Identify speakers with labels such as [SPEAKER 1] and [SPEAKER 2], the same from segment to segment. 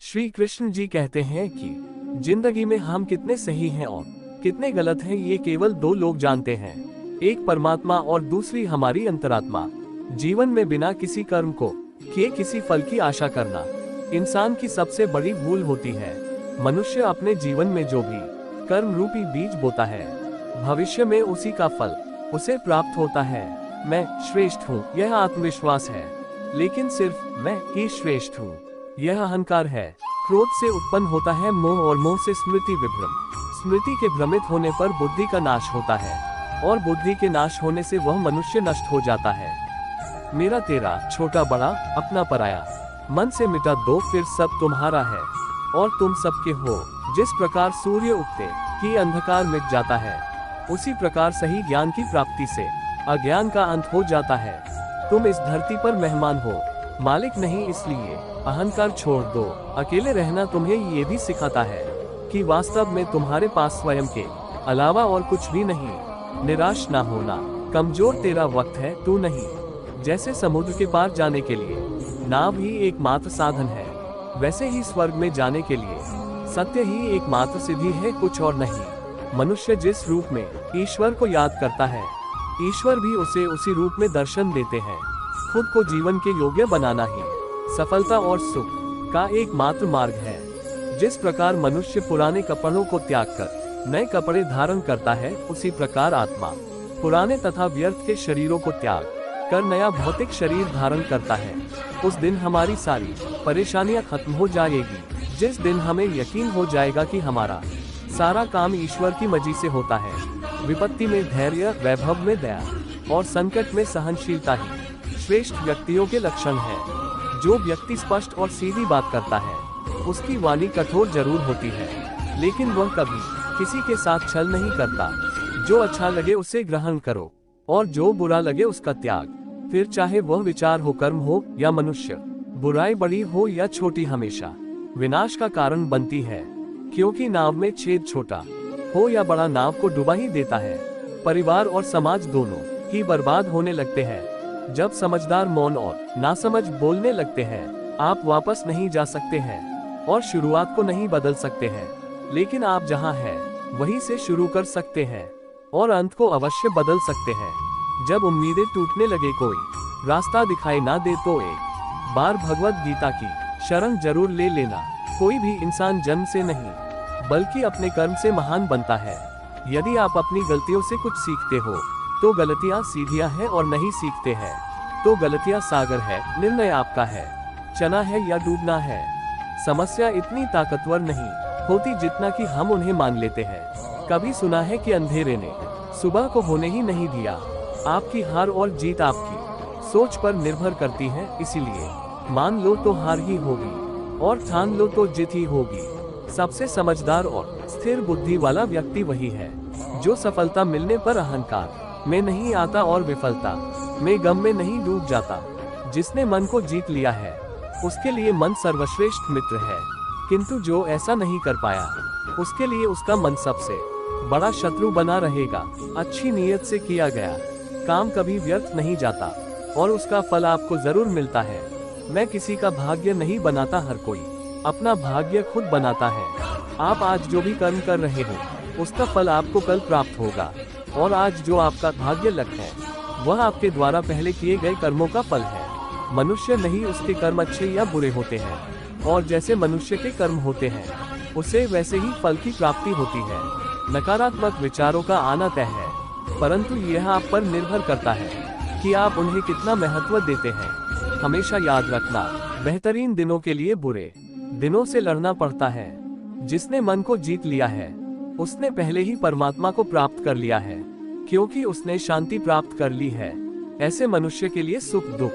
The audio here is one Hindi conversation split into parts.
[SPEAKER 1] श्री कृष्ण जी कहते हैं कि जिंदगी में हम कितने सही हैं और कितने गलत हैं ये केवल दो लोग जानते हैं, एक परमात्मा और दूसरी हमारी अंतरात्मा। जीवन में बिना किसी कर्म को किए किसी फल की आशा करना इंसान की सबसे बड़ी भूल होती है। मनुष्य अपने जीवन में जो भी कर्म रूपी बीज बोता है, भविष्य में उसी का फल उसे प्राप्त होता है। मैं श्रेष्ठ हूँ यह आत्मविश्वास है, लेकिन सिर्फ मैं ही श्रेष्ठ हूँ यह अहंकार है। क्रोध से उत्पन्न होता है मोह और मोह से स्मृति विभ्रम। स्मृति के भ्रमित होने पर बुद्धि का नाश होता है और बुद्धि के नाश होने से वह मनुष्य नष्ट हो जाता है। मेरा तेरा, छोटा बड़ा, अपना पराया, मन से मिटा दो फिर सब तुम्हारा है और तुम सबके हो। जिस प्रकार सूर्य उगते ही अंधकार मिट जाता है, उसी प्रकार सही ज्ञान की प्राप्ति से अज्ञान का अंत हो जाता है। तुम इस धरती पर मेहमान हो, मालिक नहीं, इसलिए अहंकार छोड़ दो। अकेले रहना तुम्हें ये भी सिखाता है कि वास्तव में तुम्हारे पास स्वयं के अलावा और कुछ भी नहीं। निराश ना होना, कमजोर तेरा वक्त है, तू नहीं। जैसे समुद्र के पार जाने के लिए नाव ही एकमात्र साधन है, वैसे ही स्वर्ग में जाने के लिए सत्य ही एकमात्र सिद्धि है, कुछ और नहीं। मनुष्य जिस रूप में ईश्वर को याद करता है, ईश्वर भी उसे उसी रूप में दर्शन देते हैं। खुद को जीवन के योग्य बनाना ही सफलता और सुख का एकमात्र मार्ग है। जिस प्रकार मनुष्य पुराने कपड़ों को त्याग कर नए कपड़े धारण करता है, उसी प्रकार आत्मा पुराने तथा व्यर्थ के शरीरों को त्याग कर नया भौतिक शरीर धारण करता है। उस दिन हमारी सारी परेशानियां खत्म हो जाएगी, जिस दिन हमें यकीन हो जाएगा कि हमारा सारा काम ईश्वर की मर्जी से होता है। विपत्ति में धैर्य, वैभव में दया और संकट में सहनशीलता ही श्रेष्ठ व्यक्तियों के लक्षण है। जो व्यक्ति स्पष्ट और सीधी बात करता है, उसकी वाणी कठोर जरूर होती है, लेकिन वह कभी किसी के साथ छल नहीं करता। जो अच्छा लगे उसे ग्रहण करो और जो बुरा लगे उसका त्याग। फिर चाहे वह विचार हो, कर्म हो या मनुष्य, बुराई बड़ी हो या छोटी हमेशा विनाश का कारण बनती है, क्योंकि नाव में छेद छोटा हो या बड़ा नाव को डुबा ही देता है। परिवार और समाज दोनों ही बर्बाद होने लगते हैं जब समझदार मौन और नासमझ बोलने लगते हैं। आप वापस नहीं जा सकते हैं और शुरुआत को नहीं बदल सकते हैं, लेकिन आप जहां हैं वहीं से शुरू कर सकते हैं और अंत को अवश्य बदल सकते हैं। जब उम्मीदें टूटने लगे, कोई रास्ता दिखाई ना दे, तो एक बार भगवत गीता की शरण जरूर ले लेना। कोई भी इंसान जन्म से नहीं बल्कि अपने कर्म से महान बनता है। यदि आप अपनी गलतियों से कुछ सीखते हो तो गलतियां सीढ़ियां हैं, और नहीं सीखते हैं तो गलतियां सागर है। निर्णय आपका है, चना है या डूबना है। समस्या इतनी ताकतवर नहीं होती जितना कि हम उन्हें मान लेते हैं। कभी सुना है कि अंधेरे ने सुबह को होने ही नहीं दिया। आपकी हार और जीत आपकी सोच पर निर्भर करती है, इसीलिए मान लो तो हार ही होगी और ठान लो तो जीत ही होगी। सबसे समझदार और स्थिर बुद्धि वाला व्यक्ति वही है जो सफलता मिलने पर अहंकार में नहीं आता और विफलता में गम में नहीं डूब जाता। जिसने मन को जीत लिया है उसके लिए मन सर्वश्रेष्ठ मित्र है, किंतु जो ऐसा नहीं कर पाया उसके लिए उसका मन सबसे बड़ा शत्रु बना रहेगा। अच्छी नीयत से किया गया काम कभी व्यर्थ नहीं जाता और उसका फल आपको जरूर मिलता है। मैं किसी का भाग्य नहीं बनाता, हर कोई अपना भाग्य खुद बनाता है। आप आज जो भी कर्म कर रहे हो उसका फल आपको कल प्राप्त होगा, और आज जो आपका भाग्य लक्ष्य है वह आपके द्वारा पहले किए गए कर्मों का फल है। मनुष्य नहीं उसके कर्म अच्छे या बुरे होते हैं, और जैसे मनुष्य के कर्म होते हैं उसे वैसे ही फल की प्राप्ति होती है। नकारात्मक विचारों का आना तय है, परंतु यह आप पर निर्भर करता है कि आप उन्हें कितना महत्व देते हैं। हमेशा याद रखना, बेहतरीन दिनों के लिए बुरे दिनों से लड़ना पड़ता है। जिसने मन को जीत लिया है उसने पहले ही परमात्मा को प्राप्त कर लिया है, क्योंकि उसने शांति प्राप्त कर ली है। ऐसे मनुष्य के लिए सुख दुख,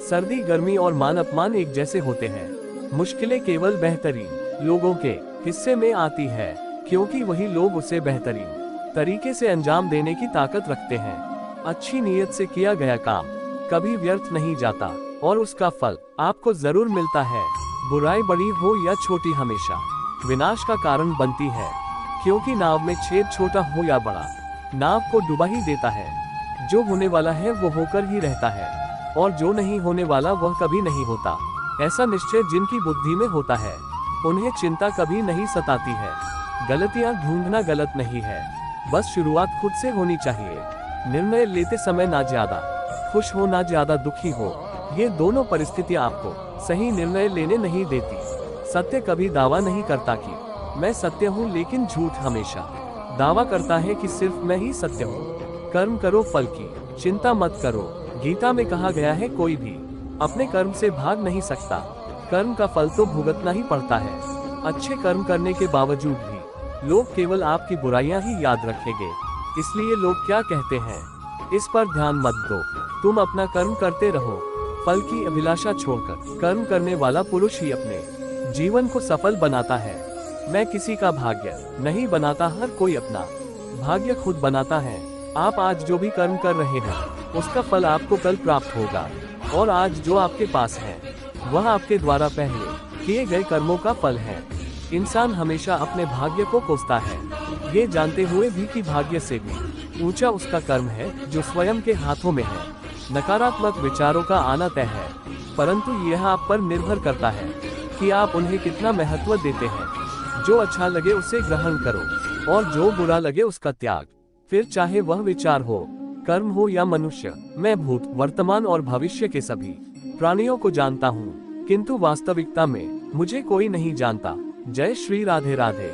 [SPEAKER 1] सर्दी गर्मी और मान अपमान एक जैसे होते हैं। मुश्किलें केवल बेहतरीन लोगों के हिस्से में आती है, क्योंकि वही लोग उसे बेहतरीन तरीके से अंजाम देने की ताकत रखते हैं। अच्छी नीयत से किया गया काम कभी व्यर्थ नहीं जाता और उसका फल आपको जरूर मिलता है। बुराई बड़ी हो या छोटी हमेशा विनाश का कारण बनती है, क्योंकि नाव में छेद छोटा हो या बड़ा नाव को डुबा ही देता है। जो होने वाला है वो होकर ही रहता है, और जो नहीं होने वाला वह कभी नहीं होता। ऐसा निश्चय जिनकी बुद्धि में होता है उन्हें चिंता कभी नहीं सताती है। गलतियां ढूंढना गलत नहीं है, बस शुरुआत खुद से होनी चाहिए। निर्णय लेते समय ना ज्यादा खुश हो ना ज्यादा दुखी हो, ये दोनों परिस्थितियां आपको सही निर्णय लेने नहीं देती। सत्य कभी दावा नहीं करता कि मैं सत्य हूँ, लेकिन झूठ हमेशा दावा करता है कि सिर्फ मैं ही सत्य हूँ। कर्म करो, फल की चिंता मत करो। गीता में कहा गया है, कोई भी अपने कर्म से भाग नहीं सकता, कर्म का फल तो भुगतना ही पड़ता है। अच्छे कर्म करने के बावजूद भी लोग केवल आपकी बुराइयां ही याद रखेंगे, इसलिए लोग क्या कहते हैं इस पर ध्यान मत दो। तुम अपना कर्म करते रहो, फल की अभिलाषा छोड़कर। कर्म करने वाला पुरुष ही अपने जीवन को सफल बनाता है। मैं किसी का भाग्य नहीं बनाता, हर कोई अपना भाग्य खुद बनाता है। आप आज जो भी कर्म कर रहे हैं उसका फल आपको कल प्राप्त होगा, और आज जो आपके पास है वह आपके द्वारा पहले किए गए कर्मों का फल है। इंसान हमेशा अपने भाग्य को कोसता है, ये जानते हुए भी कि भाग्य से भी ऊंचा उसका कर्म है जो स्वयं के हाथों में है। नकारात्मक विचारों का आना तय है, परंतु यह आप पर निर्भर करता है कि आप उन्हें कितना महत्व देते हैं। जो अच्छा लगे उसे ग्रहण करो, और जो बुरा लगे उसका त्याग। फिर चाहे वह विचार हो, कर्म हो या मनुष्य। मैं भूत, वर्तमान और भविष्य के सभी प्राणियों को जानता हूँ, किंतु वास्तविकता में मुझे कोई नहीं जानता। जय श्री राधे राधे।